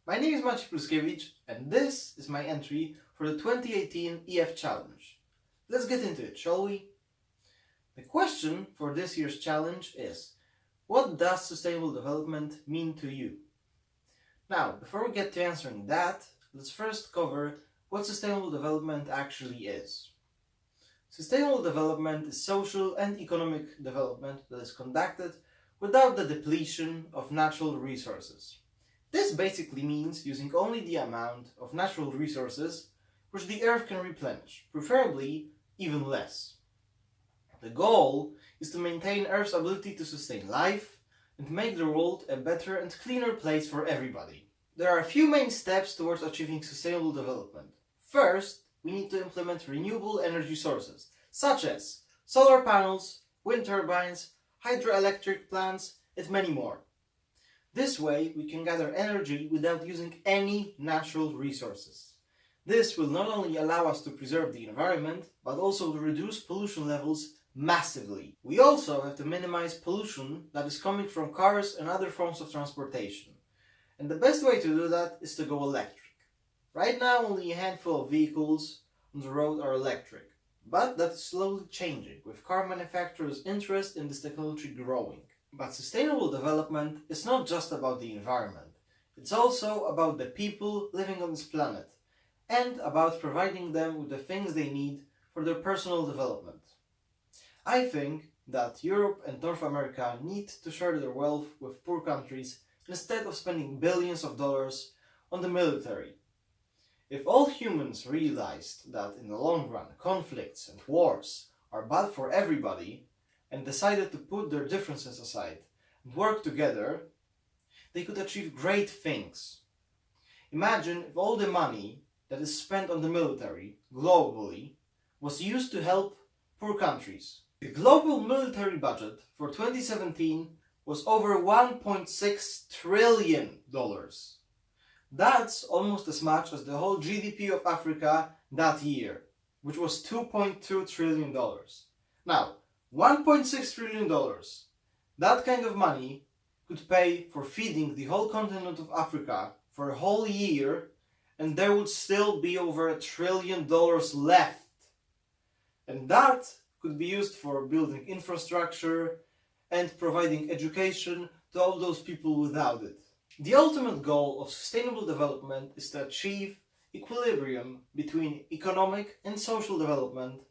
My name is Maciej Pluskiewicz, and this is my entry for the 2018 EF Challenge. Let's get into it, shall we? The question for this year's challenge is, what does sustainable development mean to you? Now, before we get to answering that, let's first cover what sustainable development actually is. Sustainable development is social and economic development that is conducted without the depletion of natural resources. This basically means using only the amount of natural resources which the earth can replenish, preferably even less. The goal is to maintain Earth's ability to sustain life and make the world a better and cleaner place for everybody. There are a few main steps towards achieving sustainable development. First, we need to implement renewable energy sources, such as solar panels, wind turbines, hydroelectric plants, and many more. This way, we can gather energy without using any natural resources. This will not only allow us to preserve the environment, but also to reduce pollution levels massively. We also have to minimize pollution that is coming from cars and other forms of transportation. And the best way to do that is to go electric. Right now, only a handful of vehicles on the road are electric, but that is slowly changing, with car manufacturers' interest in this technology growing. But sustainable development is not just about the environment. It's also about the people living on this planet, and about providing them with the things they need for their personal development. I think that Europe and North America need to share their wealth with poor countries instead of spending billions of dollars on the military. If all humans realized that in the long run conflicts and wars are bad for everybody and decided to put their differences aside and work together, they could achieve great things. Imagine if all the money that is spent on the military globally was used to help poor countries. The global military budget for 2017 was over $1.6 trillion. That's almost as much as the whole GDP of Africa that year, which was $2.2 trillion. Now, $1.6 trillion, that kind of money could pay for feeding the whole continent of Africa for a whole year, and there would still be over $1 trillion left. And that could be used for building infrastructure and providing education to all those people without it. The ultimate goal of sustainable development is to achieve equilibrium between economic and social development,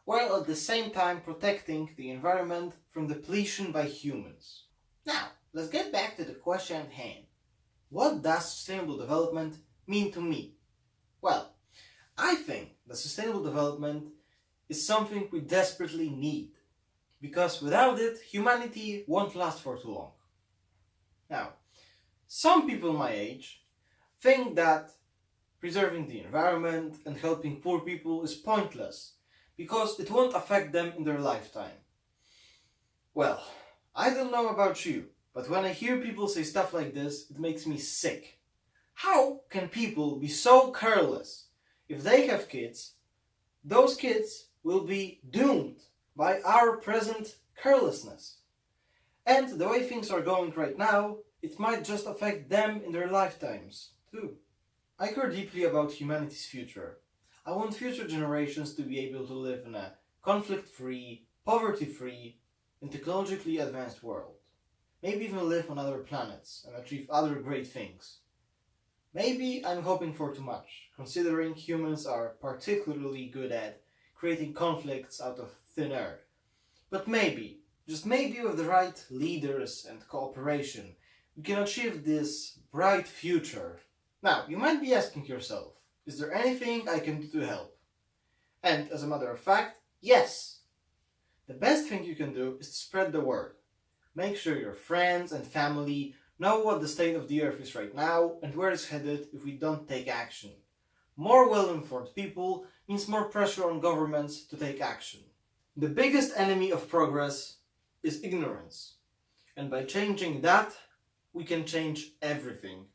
while at the same time protecting the environment from depletion by humans. Now, let's get back to the question at hand. What does sustainable development mean to me? Well, I think that sustainable development is something we desperately need, because without it, humanity won't last for too long. Now, some people my age think that preserving the environment and helping poor people is pointless, because it won't affect them in their lifetime. Well, I don't know about you, but when I hear people say stuff like this, it makes me sick. How can people be so careless? If they have kids, those kids will be doomed by our present carelessness. And the way things are going right now, it might just affect them in their lifetimes, too. I care deeply about humanity's future. I want future generations to be able to live in a conflict-free, poverty-free, and technologically advanced world. Maybe even live on other planets and achieve other great things. Maybe I'm hoping for too much, considering humans are particularly good at creating conflicts out of thin air. But maybe, just maybe with the right leaders and cooperation, we can achieve this bright future. Now, you might be asking yourself, is there anything I can do to help? And as a matter of fact, yes! The best thing you can do is to spread the word. Make sure your friends and family know what the state of the earth is right now and where it's headed if we don't take action. More well-informed people means more pressure on governments to take action. The biggest enemy of progress is ignorance. And by changing that, we can change everything.